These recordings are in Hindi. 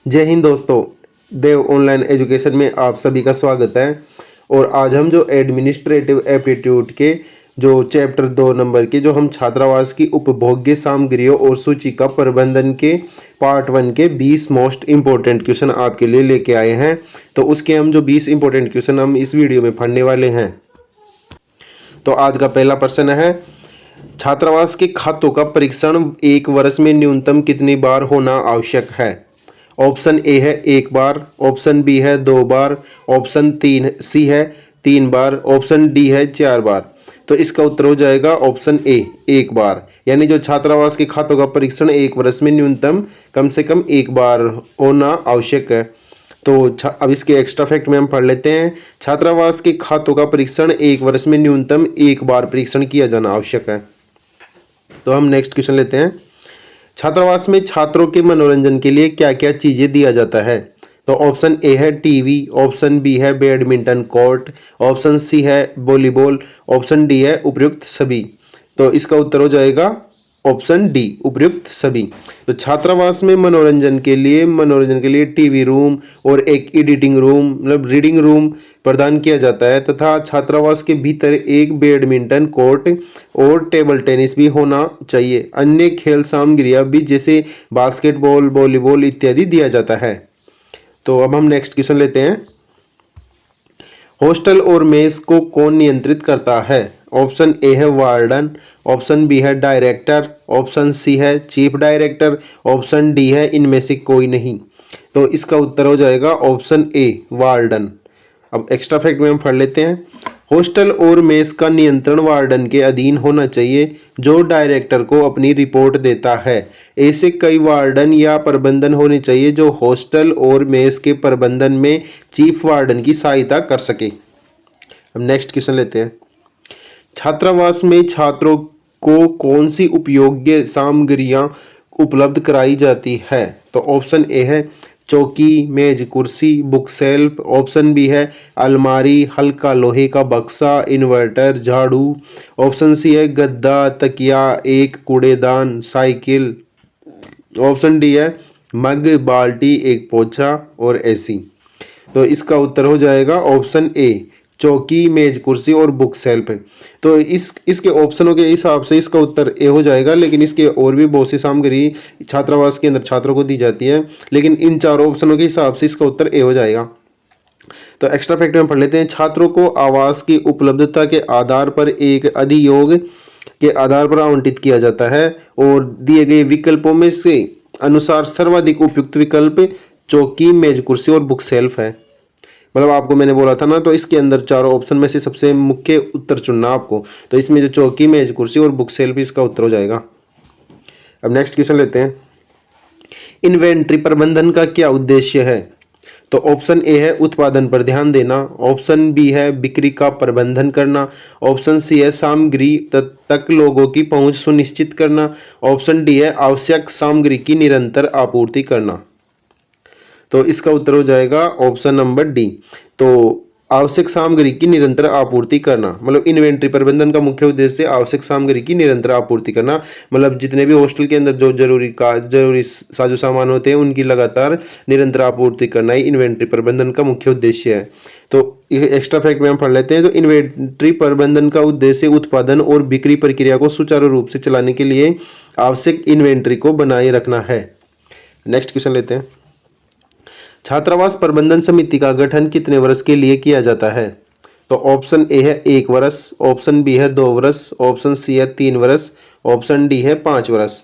जय हिंद दोस्तों, देव ऑनलाइन एजुकेशन में आप सभी का स्वागत है। और आज हम जो एडमिनिस्ट्रेटिव एप्टीट्यूड के जो चैप्टर 2 नंबर के जो हम छात्रावास की उपभोग्य सामग्रियों और सूची का प्रबंधन के पार्ट 1 के 20 मोस्ट इम्पोर्टेंट क्वेश्चन आपके लिए लेके आए हैं। तो उसके हम जो 20 इम्पोर्टेंट क्वेश्चन हम इस वीडियो में पढ़ने वाले हैं। तो आज का पहला प्रश्न है, छात्रावास के खातों का परीक्षण एक वर्ष में न्यूनतम कितनी बार होना आवश्यक है। ऑप्शन ए है 1 बार, ऑप्शन बी है 2 बार, ऑप्शन सी है 3 बार, ऑप्शन डी है 4 बार। तो इसका उत्तर हो जाएगा ऑप्शन ए 1 बार। यानी जो छात्रावास के खातों का परीक्षण एक वर्ष में न्यूनतम कम से कम 1 बार होना आवश्यक है। तो अब इसके एक्स्ट्रा फैक्ट में हम पढ़ लेते हैं। छात्रावास के खातों का परीक्षण एक वर्ष में न्यूनतम 1 बार परीक्षण किया जाना आवश्यक है। तो हम नेक्स्ट क्वेश्चन लेते हैं, छात्रावास में छात्रों के मनोरंजन के लिए क्या क्या चीजें दिया जाता है। तो ऑप्शन ए है टीवी, ऑप्शन बी है बैडमिंटन कोर्ट, ऑप्शन सी है वॉलीबॉल, ऑप्शन डी है उपयुक्त सभी। तो इसका उत्तर हो जाएगा ऑप्शन डी उपयुक्त सभी। तो छात्रावास में मनोरंजन के लिए टीवी रूम और एक एडिटिंग रूम मतलब रीडिंग रूम प्रदान किया जाता है तथा छात्रावास के भीतर एक बैडमिंटन कोर्ट और टेबल टेनिस भी होना चाहिए। अन्य खेल सामग्रियां भी जैसे बास्केटबॉल, वॉलीबॉल इत्यादि दिया जाता है। तो अब हम नेक्स्ट क्वेश्चन लेते हैं, हॉस्टल और मेस को कौन नियंत्रित करता है। ऑप्शन ए है वार्डन, ऑप्शन बी है डायरेक्टर, ऑप्शन सी है चीफ डायरेक्टर, ऑप्शन डी है इनमें से कोई नहीं। तो इसका उत्तर हो जाएगा ऑप्शन ए वार्डन। अब एक्स्ट्रा फैक्ट में हम पढ़ लेते हैं, हॉस्टल और मेस का नियंत्रण वार्डन के अधीन होना चाहिए जो डायरेक्टर को अपनी रिपोर्ट देता है। ऐसे कई वार्डन या प्रबंधन होने चाहिए जो हॉस्टल और मेस के प्रबंधन में चीफ वार्डन की सहायता कर सके। अब नेक्स्ट क्वेश्चन लेते हैं, छात्रावास में छात्रों को कौन सी उपयोग्य सामग्रियां उपलब्ध कराई जाती है। तो ऑप्शन ए है चौकी, मेज, कुर्सी, बुक सेल्फ, ऑप्शन बी है अलमारी, हल्का लोहे का बक्सा, इन्वर्टर, झाड़ू, ऑप्शन सी है गद्दा, तकिया, एक कूड़ेदान, साइकिल, ऑप्शन डी है मग, बाल्टी, एक पोछा और एसी। तो इसका उत्तर हो जाएगा ऑप्शन ए चौकी, मेज, कुर्सी और बुक सेल्फ। तो इसके ऑप्शनों के हिसाब से इसका उत्तर ए हो जाएगा, लेकिन इसके और भी बहुत सी सामग्री छात्रावास के अंदर छात्रों को दी जाती है, लेकिन इन चारों ऑप्शनों के हिसाब से इसका उत्तर ए हो जाएगा। तो एक्स्ट्रा फैक्ट में पढ़ लेते हैं, छात्रों को आवास की उपलब्धता के आधार पर एक अधियोग के आधार पर आवंटित किया जाता है और दिए गए विकल्पों में से अनुसार सर्वाधिक उपयुक्त विकल्प चौकी, मेज, कुर्सी और बुक सेल्फ है। मतलब आपको मैंने बोला था ना, तो इसके अंदर चारों ऑप्शन में से सबसे मुख्य उत्तर चुनना आपको। तो इसमें जो चौकी, मेज, कुर्सी और बुक सेल्फ इसका उत्तर हो जाएगा। अब नेक्स्ट क्वेश्चन लेते हैं, इन्वेंट्री प्रबंधन का क्या उद्देश्य है। तो ऑप्शन ए है उत्पादन पर ध्यान देना, ऑप्शन बी है बिक्री का प्रबंधन करना, ऑप्शन सी है सामग्री तक लोगों की पहुंच सुनिश्चित करना, ऑप्शन डी है आवश्यक सामग्री की निरंतर आपूर्ति करना। तो इसका उत्तर हो जाएगा ऑप्शन नंबर डी। तो आवश्यक सामग्री की निरंतर आपूर्ति करना, मतलब इन्वेंट्री प्रबंधन का मुख्य उद्देश्य आवश्यक सामग्री की निरंतर आपूर्ति करना। मतलब जितने भी हॉस्टल के अंदर जो जरूरी साजो सामान होते हैं उनकी लगातार निरंतर आपूर्ति करना ही इन्वेंट्री प्रबंधन का मुख्य उद्देश्य है। तो एक्स्ट्रा फैक्ट में हम पढ़ लेते हैं, तो इन्वेंट्री प्रबंधन का उद्देश्य उत्पादन और बिक्री प्रक्रिया को सुचारू रूप से चलाने के लिए आवश्यक इन्वेंट्री को बनाए रखना है। नेक्स्ट क्वेश्चन लेते हैं, छात्रावास प्रबंधन समिति का गठन कितने वर्ष के लिए किया जाता है। तो ऑप्शन ए है 1 वर्ष, ऑप्शन बी है 2 वर्ष, ऑप्शन सी है 3 वर्ष, ऑप्शन डी है 5 वर्ष।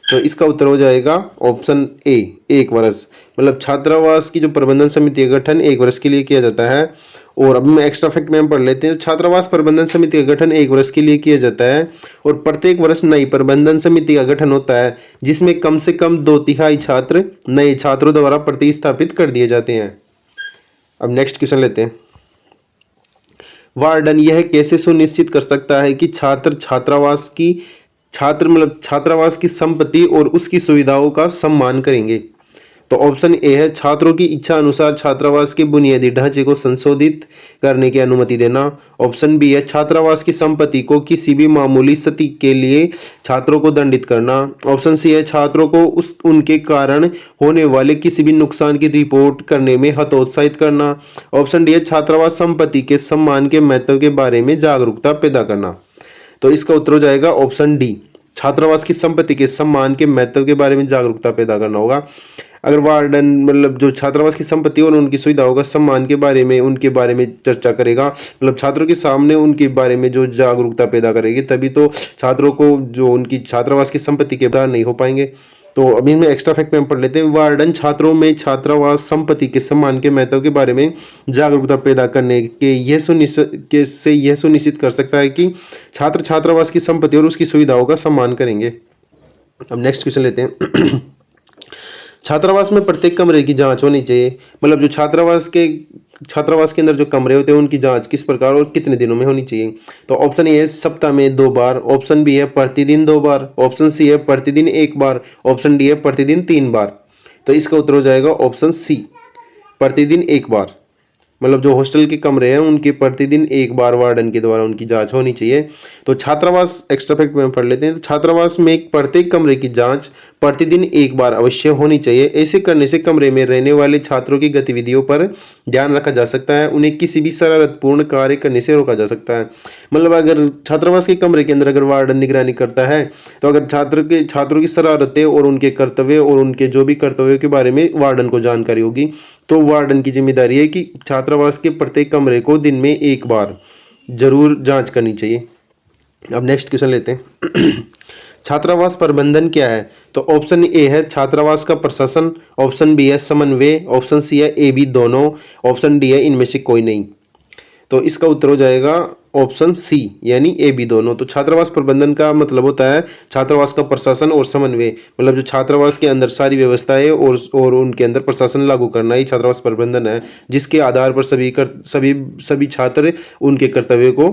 तो इसका उत्तर हो जाएगा ऑप्शन ए 1 वर्ष। मतलब छात्रावास की जो प्रबंधन समिति का गठन 1 वर्ष के लिए किया जाता है। और अब मैं एक्स्ट्रा फैक्ट में हम पढ़ लेते हैं, छात्रावास प्रबंधन समिति का गठन 1 वर्ष के लिए किया जाता है और प्रत्येक वर्ष नई प्रबंधन समिति का गठन होता है जिसमें कम से कम 2/3 छात्र नए छात्रों द्वारा प्रतिस्थापित कर दिए जाते हैं। अब नेक्स्ट क्वेश्चन लेते हैं, वार्डन यह कैसे सुनिश्चित कर सकता है कि छात्रावास की संपत्ति और उसकी सुविधाओं का सम्मान करेंगे। तो ऑप्शन ए है छात्रों की इच्छा अनुसार छात्रावास के बुनियादी ढांचे को संशोधित करने की अनुमति देना। ऑप्शन बी है छात्रावास की संपत्ति को किसी भी मामूली क्षति के लिए छात्रों को दंडित करना। ऑप्शन सी है छात्रों को उनके कारण होने वाले किसी भी नुकसान की रिपोर्ट करने में हतोत्साहित करना। ऑप्शन डी है छात्रावास संपत्ति के सम्मान के महत्व के बारे में जागरूकता पैदा करना। तो इसका उत्तर हो जाएगा ऑप्शन डी, छात्रावास की संपत्ति के सम्मान के महत्व के बारे में जागरूकता पैदा करना होगा। अगर वार्डन मतलब जो छात्रावास की संपत्ति और उनकी सुविधाओं का सम्मान के बारे में उनके बारे में चर्चा करेगा, मतलब छात्रों के सामने उनके बारे में जो जागरूकता पैदा करेगी, तभी तो छात्रों को जो उनकी छात्रावास की संपत्ति के बारे नहीं हो पाएंगे। तो अभी में एक्स्ट्रा फैक्ट में हम पढ़ लेते हैं। वार्डन छात्रों में छात्रावास संपत्ति के सम्मान के महत्व के बारे में जागरूकता पैदा करने के यह सुनिश्चित कर सकता है कि छात्र छात्रावास की संपत्ति और उसकी सुविधाओं का सम्मान करेंगे। अब नेक्स्ट क्वेश्चन लेते हैं। छात्रावास में प्रत्येक कमरे की जांच होनी चाहिए, मतलब जो छात्रावास के अंदर जो कमरे होते हैं उनकी जांच किस प्रकार और कितने दिनों में होनी चाहिए। तो ऑप्शन ए है सप्ताह में 2 बार, ऑप्शन बी है प्रतिदिन 2 बार, ऑप्शन सी है प्रतिदिन 1 बार, ऑप्शन डी है प्रतिदिन 3 बार। तो इसका उत्तर हो जाएगा ऑप्शन सी, प्रतिदिन 1 बार। मतलब जो हॉस्टल के कमरे हैं उनके प्रतिदिन 1 बार वार्डन के द्वारा उनकी जांच होनी चाहिए। तो छात्रावास एक्स्ट्रा फैक्ट में पढ़ लेते हैं। तो छात्रावास में प्रत्येक कमरे की जांच प्रतिदिन 1 बार अवश्य होनी चाहिए। ऐसे करने से कमरे में रहने वाले छात्रों की गतिविधियों पर ध्यान रखा जा सकता है, उन्हें किसी भी शरारतपूर्ण कार्य करने से रोका जा सकता है। मतलब अगर छात्रावास के कमरे के अंदर अगर वार्डन निगरानी करता है, तो अगर छात्रों की शरारतें और उनके कर्तव्य और उनके जो भी कर्तव्यों के बारे में वार्डन को जानकारी होगी, तो वार्डन की जिम्मेदारी है कि छात्रावास के प्रत्येक कमरे को दिन में 1 बार जरूर जांच करनी चाहिए। अब नेक्स्ट क्वेश्चन लेते हैं। छात्रावास प्रबंधन क्या है। तो ऑप्शन ए है छात्रावास का प्रशासन, ऑप्शन बी है समन्वय, ऑप्शन सी है ए बी दोनों, ऑप्शन डी है इनमें से कोई नहीं। तो इसका उत्तर हो जाएगा ऑप्शन सी, यानी ए बी दोनों। तो छात्रावास प्रबंधन का मतलब होता है छात्रावास का प्रशासन और समन्वय, मतलब जो छात्रावास के अंदर सारी व्यवस्थाएं और उनके अंदर प्रशासन लागू करना ही छात्रावास प्रबंधन है, जिसके आधार पर सभी छात्र उनके कर्तव्य को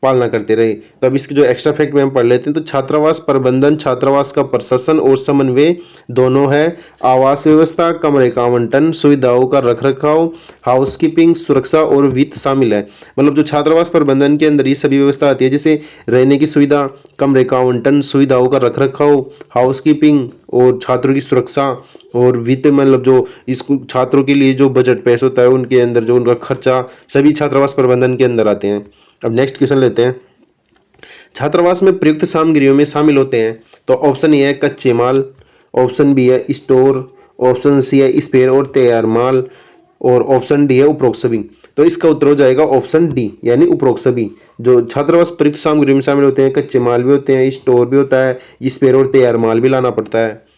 पालना करते रहे। तो अब इसके जो एक्स्ट्रा फैक्ट में हम पढ़ लेते हैं। तो छात्रावास प्रबंधन छात्रावास का प्रशासन और समन्वय दोनों है। आवास व्यवस्था, कमरे का आवंटन, सुविधाओं का रखरखाव, हाउसकीपिंग, सुरक्षा और वित्त शामिल है। मतलब जो छात्रावास प्रबंधन के अंदर ये सभी व्यवस्था आती है, जैसे रहने की सुविधा, कमरे का आवंटन, सुविधाओं का रखरखाव, हाउसकीपिंग और छात्रों की सुरक्षा और वित्त, मतलब जो इस छात्रों के लिए जो बजट पैसा होता है उनके अंदर जो उनका खर्चा, सभी छात्रावास प्रबंधन के अंदर आते हैं। अब नेक्स्ट क्वेश्चन लेते हैं। छात्रावास में प्रयुक्त सामग्रियों में शामिल होते हैं। तो ऑप्शन ए है कच्चे माल, ऑप्शन बी है स्टोर, ऑप्शन सी है स्पेयर और तैयार माल, और ऑप्शन डी है उपरोक्त सभी। तो इसका उत्तर हो जाएगा ऑप्शन डी, यानी उपरोक्त सभी। जो छात्रावास प्रयुक्त सामग्री में शामिल होते हैं, कच्चे माल भी होते हैं, स्टोर भी होता है, स्पेयर और तैयार माल भी लाना पड़ता है।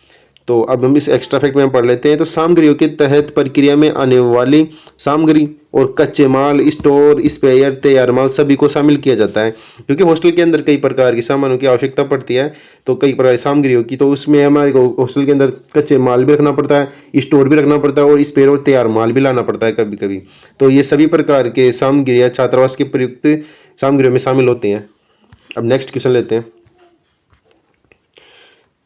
तो अब हम इस एक्स्ट्रा फैक्ट में हम पढ़ लेते हैं। तो सामग्रियों के तहत प्रक्रिया में आने वाली सामग्री और कच्चे माल, स्टोर, स्पेयर, तैयार माल सभी को शामिल किया जाता है, क्योंकि हॉस्टल के अंदर कई प्रकार के सामानों की आवश्यकता पड़ती है। तो कई प्रकार की सामग्रियों की, तो उसमें हमारे को हॉस्टल के अंदर कच्चे माल भी रखना पड़ता है, स्टोर भी रखना पड़ता है और स्पेयर और तैयार माल भी लाना पड़ता है कभी कभी। तो ये सभी प्रकार के सामग्रियाँ छात्रावास के प्रयुक्त सामग्रियों में शामिल होती हैं। अब नेक्स्ट क्वेश्चन लेते हैं।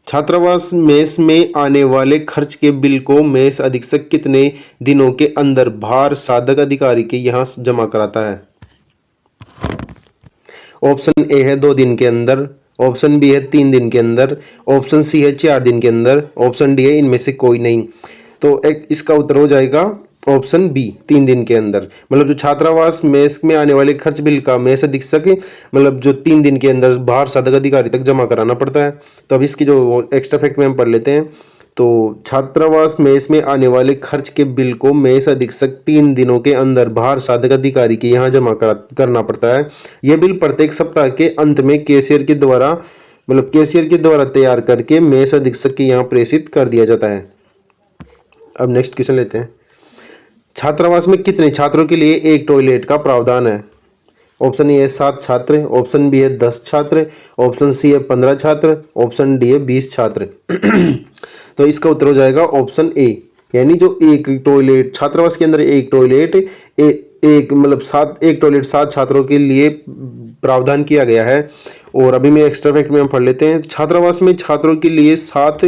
छात्रावास मेस में आने वाले खर्च के बिल को मेस अधीक्षक कितने दिनों के अंदर भार साधक अधिकारी के यहाँ जमा कराता है। ऑप्शन ए है 2 दिन के अंदर, ऑप्शन बी है 3 दिन के अंदर, ऑप्शन सी है 4 दिन के अंदर, ऑप्शन डी है इनमें से कोई नहीं। तो इसका उत्तर हो जाएगा ऑप्शन बी, 3 दिन के अंदर। मतलब जो छात्रावास मेस में आने वाले खर्च बिल का मेस अधीक्षक मतलब जो 3 दिन के अंदर भार साधक अधिकारी तक जमा कराना पड़ता है। तो अब इसकी जो एक्स्ट्रा फैक्ट में हम पढ़ लेते हैं। तो छात्रावास मेस में आने वाले खर्च के बिल को मेस अधीक्षक 3 दिनों के अंदर भार साधक अधिकारी के यहाँ जमा करना पड़ता है। यह बिल प्रत्येक सप्ताह के अंत में कैशियर के द्वारा तैयार करके मेस अधीक्षक के यहाँ प्रेषित कर दिया जाता है। अब नेक्स्ट क्वेश्चन लेते हैं। छात्रावास में कितने छात्रों के लिए एक टॉयलेट का प्रावधान है। ऑप्शन ए है 7 छात्र, ऑप्शन बी है 10 छात्र, ऑप्शन सी है 15 छात्र, ऑप्शन डी है 20 छात्र। तो इसका उत्तर हो जाएगा ऑप्शन ए, यानी जो एक टॉयलेट छात्रावास के अंदर एक टॉयलेट एक टॉयलेट 7 छात्रों के लिए प्रावधान किया गया है। और अभी मैं एक्स्ट्रा फैक्ट में हम पढ़ लेते हैं। छात्रावास में छात्रों के लिए 7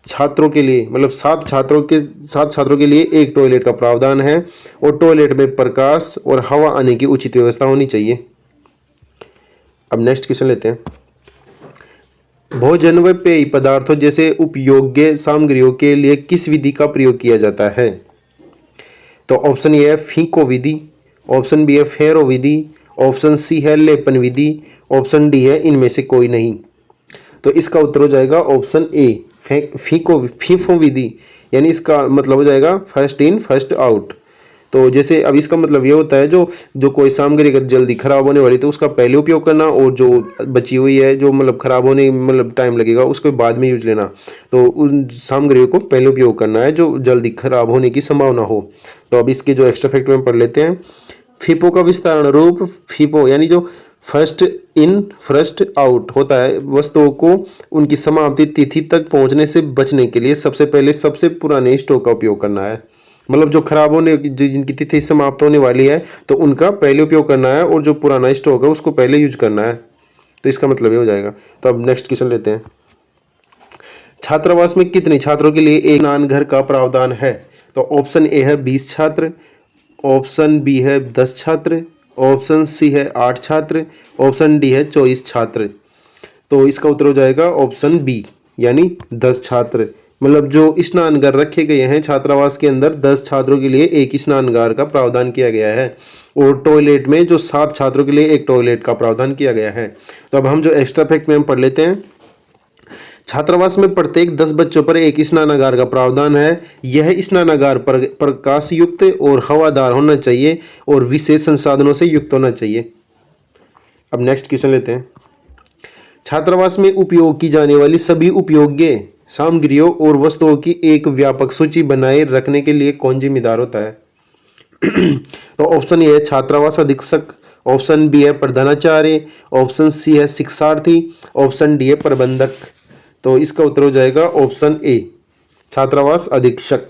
छात्रों के लिए मतलब 7 छात्रों के लिए एक टॉयलेट का प्रावधान है और टॉयलेट में प्रकाश और हवा आने की उचित व्यवस्था होनी चाहिए। अब नेक्स्ट क्वेश्चन लेते हैं। भोजन व पेय पदार्थों जैसे उपयोग्य सामग्रियों के लिए किस विधि का प्रयोग किया जाता है? तो ऑप्शन ए है फीको विधि, ऑप्शन बी है फेरो विधि, ऑप्शन सी है लेपन विधि, ऑप्शन डी है इनमें से कोई नहीं। तो इसका उत्तर हो जाएगा ऑप्शन ए फीफो विधि, यानी इसका मतलब हो जाएगा फर्स्ट इन फर्स्ट आउट। तो जैसे अब इसका मतलब ये होता है जो जो कोई सामग्री अगर जल्दी खराब होने वाली तो उसका पहले उपयोग करना, और जो बची हुई है जो मतलब खराब होने मतलब टाइम लगेगा उसको बाद में यूज लेना। तो उन सामग्रियों को पहले उपयोग करना है जो जल्दी खराब होने की संभावना हो। तो अब इसके जो एक्स्ट्रा फैक्ट में पढ़ लेते हैं। फीपो का विस्तारण रूप फीपो यानी जो फर्स्ट इन फर्स्ट आउट होता है, वस्तुओं को उनकी समाप्ति तिथि तक पहुंचने से बचने के लिए सबसे पहले सबसे पुराने स्टॉक का उपयोग करना है। मतलब जो खराब होने जिनकी तिथि समाप्त होने वाली है तो उनका पहले उपयोग करना है, और जो पुराना स्टॉक है उसको पहले यूज करना है। तो इसका मतलब ये हो जाएगा। तो अब नेक्स्ट क्वेश्चन लेते हैं। छात्रावास में कितने छात्रों के लिए एक स्नानघर का प्रावधान है? तो ऑप्शन ए है 20 छात्र, ऑप्शन बी है 10 छात्र, ऑप्शन सी है 8 छात्र, ऑप्शन डी है 24 छात्र। तो इसका उत्तर हो जाएगा ऑप्शन बी यानी 10 छात्र। मतलब जो स्नानघर रखे गए हैं छात्रावास के अंदर 10 छात्रों के लिए एक स्नानघर का प्रावधान किया गया है, और टॉयलेट में जो 7 छात्रों के लिए एक टॉयलेट का प्रावधान किया गया है। तो अब हम जो एक्स्ट्रा फैक्ट में हम पढ़ लेते हैं। छात्रावास में प्रत्येक 10 बच्चों पर एक स्नानागार का प्रावधान है। यह स्नानागार प्रकाश युक्त और हवादार होना चाहिए और विशेष संसाधनों से युक्त होना चाहिए। अब नेक्स्ट क्वेश्चन लेते हैं। छात्रावास में उपयोग की जाने वाली सभी उपयोग्य सामग्रियों और वस्तुओं की एक व्यापक सूची बनाए रखने के लिए कौन जिम्मेदार होता है? तो ऑप्शन ए है छात्रावास अधीक्षक, ऑप्शन बी है प्रधानाचार्य, ऑप्शन सी है शिक्षार्थी, ऑप्शन डी है प्रबंधक। तो इसका उत्तर हो जाएगा ऑप्शन ए छात्रावास अधीक्षक।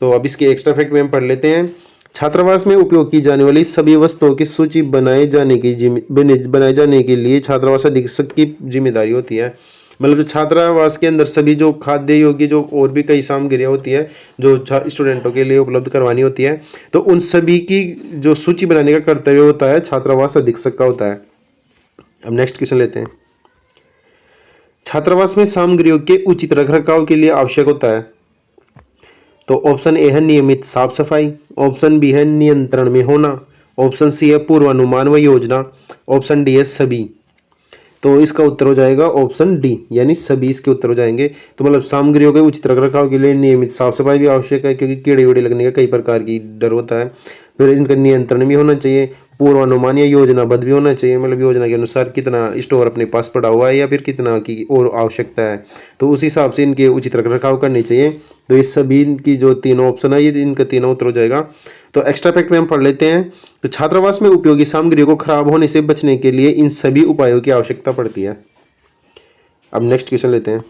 तो अब इसके एक्स्ट्रा फैक्ट में हम पढ़ लेते हैं। छात्रावास में उपयोग की जाने वाली सभी वस्तुओं की सूची बनाए जाने के लिए छात्रावास अधीक्षक की जिम्मेदारी होती है। मतलब जो छात्रावास के अंदर सभी जो खाद्य योग्य जो और भी कई सामग्रियाँ होती है जो स्टूडेंटों के लिए उपलब्ध करवानी होती है, तो उन सभी की जो सूची बनाने का कर्तव्य होता है छात्रावास अधीक्षक का होता है। अब नेक्स्ट क्वेश्चन लेते हैं। छात्रावास में सामग्रियों के उचित रखरखाव के लिए आवश्यक होता है। तो ऑप्शन ए है नियमित साफ सफाई, ऑप्शन बी है नियंत्रण में होना, ऑप्शन सी है पूर्वानुमान व योजना, ऑप्शन डी है सभी। तो इसका उत्तर हो जाएगा ऑप्शन डी यानी सभी इसके उत्तर हो जाएंगे। तो मतलब सामग्रियों के उचित रखरखाव के लिए नियमित साफ सफाई भी आवश्यक है, क्योंकि कीड़े वीड़े लगने का कई प्रकार की डर होता है। फिर इनका नियंत्रण भी होना चाहिए, पूर्वानुमान या योजनाबद्ध भी होना चाहिए, मतलब योजना के अनुसार कितना स्टोर अपने पास पड़ा हुआ है या फिर कितना की और आवश्यकता है, तो उस हिसाब से इनके उचित रखरखाव करनी चाहिए। तो इस सभी की जो तीनों ऑप्शन है ये इनका तीनों उत्तर हो जाएगा। तो एक्स्ट्रा फैक्ट में हम पढ़ लेते हैं। तो छात्रावास में उपयोगी सामग्रियों को खराब होने से बचने के लिए इन सभी उपायों की आवश्यकता पड़ती है। अब नेक्स्ट क्वेश्चन लेते हैं।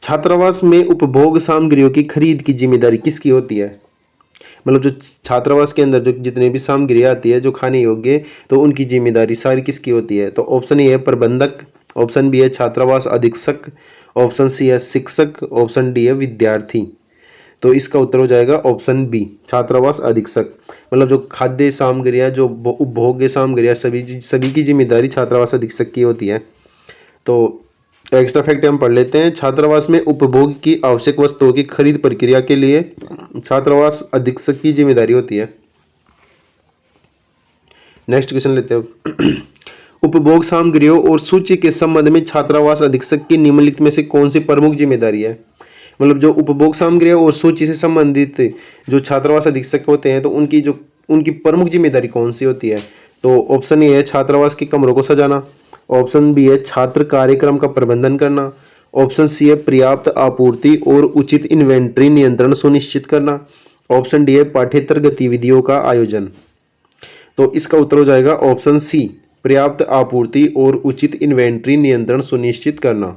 छात्रावास में उपभोग सामग्रियों की खरीद की जिम्मेदारी किसकी होती है? मतलब जो छात्रावास के अंदर जो जितने भी सामग्री आती है जो खाने योग्य, तो उनकी जिम्मेदारी सारी किसकी होती है? तो ऑप्शन ए है प्रबंधक, ऑप्शन बी है छात्रावास अधीक्षक, ऑप्शन सी है शिक्षक, ऑप्शन डी है विद्यार्थी। तो इसका उत्तर हो जाएगा ऑप्शन बी छात्रावास अधीक्षक। मतलब जो खाद्य सामग्रियाँ जो उपभोग्य सामग्रियाँ सभी की जिम्मेदारी छात्रावास अधीक्षक की होती है। तो एक्स्ट्रा फैक्ट हम पढ़ लेते हैं। छात्रावास में उपभोग की आवश्यक वस्तुओं की खरीद प्रक्रिया के लिए छात्रावास अधीक्षक की जिम्मेदारी होती है। नेक्स्ट क्वेश्चन लेते हैं। उपभोग सामग्रियों और सूची के संबंध में छात्रावास अधीक्षक की निम्नलिखित में से कौन सी प्रमुख जिम्मेदारी है? मतलब जो उपभोग सामग्रियाँ और सूची से संबंधित जो छात्रावास अधीक्षक होते हैं तो उनकी प्रमुख जिम्मेदारी कौन सी होती है? तो ऑप्शन ए है छात्रावास के कमरों को सजाना, ऑप्शन बी है छात्र कार्यक्रम का प्रबंधन करना, ऑप्शन सी है पर्याप्त आपूर्ति और उचित इन्वेंट्री नियंत्रण सुनिश्चित करना, ऑप्शन डी है पाठ्येतर गतिविधियों का आयोजन। तो इसका उत्तर हो जाएगा ऑप्शन सी पर्याप्त आपूर्ति और उचित इन्वेंट्री नियंत्रण सुनिश्चित करना।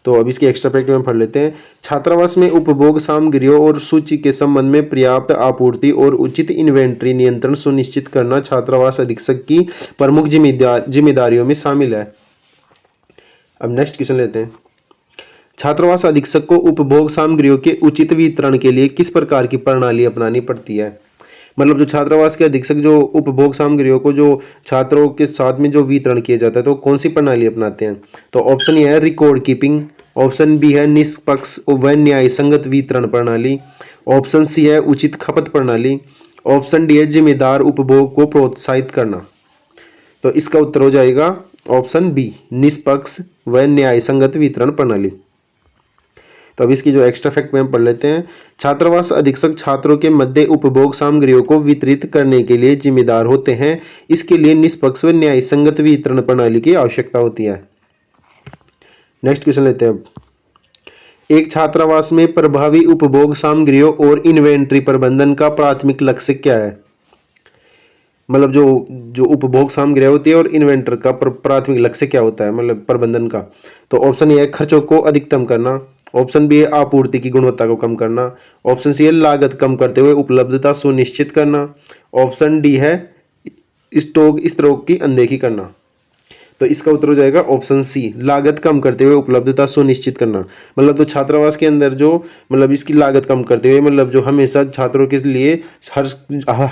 तो अब इसकी एक्स्ट्रा फैक्ट में पढ़ लेते हैं। छात्रावास में उपभोग सामग्रियों और सूची के संबंध में पर्याप्त आपूर्ति और उचित इन्वेंट्री नियंत्रण सुनिश्चित करना छात्रावास अधीक्षक की प्रमुख जिम्मेदारियों में शामिल है। अब नेक्स्ट क्वेश्चन लेते हैं। छात्रावास अधीक्षक को उपभोग सामग्रियों के उचित वितरण के लिए किस प्रकार की प्रणाली अपनानी पड़ती है? मतलब जो छात्रावास के अधीक्षक जो उपभोग सामग्रियों को जो छात्रों के साथ में जो वितरण किया जाता है तो कौन सी प्रणाली अपनाते हैं? तो ऑप्शन ए है रिकॉर्ड कीपिंग, ऑप्शन बी है निष्पक्ष व न्याय संगत वितरण प्रणाली, ऑप्शन सी है उचित खपत प्रणाली, ऑप्शन डी है जिम्मेदार उपभोग को प्रोत्साहित करना। तो इसका उत्तर हो जाएगा ऑप्शन बी, निष्पक्ष व न्याय संगत वितरण प्रणाली। तो अब इसकी जो एक्स्ट्रा फैक्ट में हम पढ़ लेते हैं। छात्रावास अधीक्षक छात्रों के मध्य उपभोग सामग्रियों को वितरित करने के लिए जिम्मेदार होते हैं। इसके लिए निष्पक्ष व न्याय संगत वितरण प्रणाली की आवश्यकता होती है। नेक्स्ट क्वेश्चन लेते हैं अब। एक छात्रावास में प्रभावी उपभोग सामग्रियों और इन्वेंट्री प्रबंधन का प्राथमिक लक्ष्य क्या है? मतलब जो उपभोग सामग्रियां होती है और इन्वेंटर का प्राथमिक लक्ष्य क्या होता है, मतलब प्रबंधन का। तो ऑप्शन ए है खर्चों को अधिकतम करना, ऑप्शन बी है आपूर्ति की गुणवत्ता को कम करना, ऑप्शन सी है लागत कम करते हुए उपलब्धता सुनिश्चित करना, ऑप्शन डी है स्टॉक स्तरों की अनदेखी करना। तो इसका उत्तर हो जाएगा ऑप्शन सी, लागत कम करते हुए उपलब्धता सुनिश्चित करना। मतलब तो छात्रावास के अंदर जो मतलब इसकी लागत कम करते हुए मतलब जो हमेशा छात्रों के लिए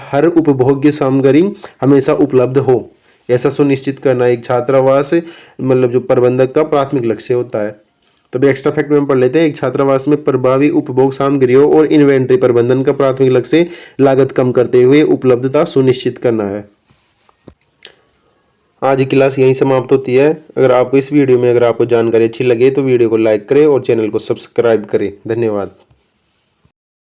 हर उपभोग्य सामग्री हमेशा उपलब्ध हो, ऐसा सुनिश्चित करना एक छात्रावास मतलब जो प्रबंधक का प्राथमिक लक्ष्य होता है। तो भी एक्स्ट्रा फैक्ट में पढ़ लेते हैं। एक छात्रावास में प्रभावी उपभोग सामग्रियों और इन्वेंट्री प्रबंधन का प्राथमिक लक्ष्य लागत कम करते हुए उपलब्धता सुनिश्चित करना है। आज की क्लास यहीं समाप्त होती है। अगर आपको इस वीडियो में अगर आपको जानकारी अच्छी लगे तो वीडियो को लाइक करें और चैनल को सब्सक्राइब करें। धन्यवाद।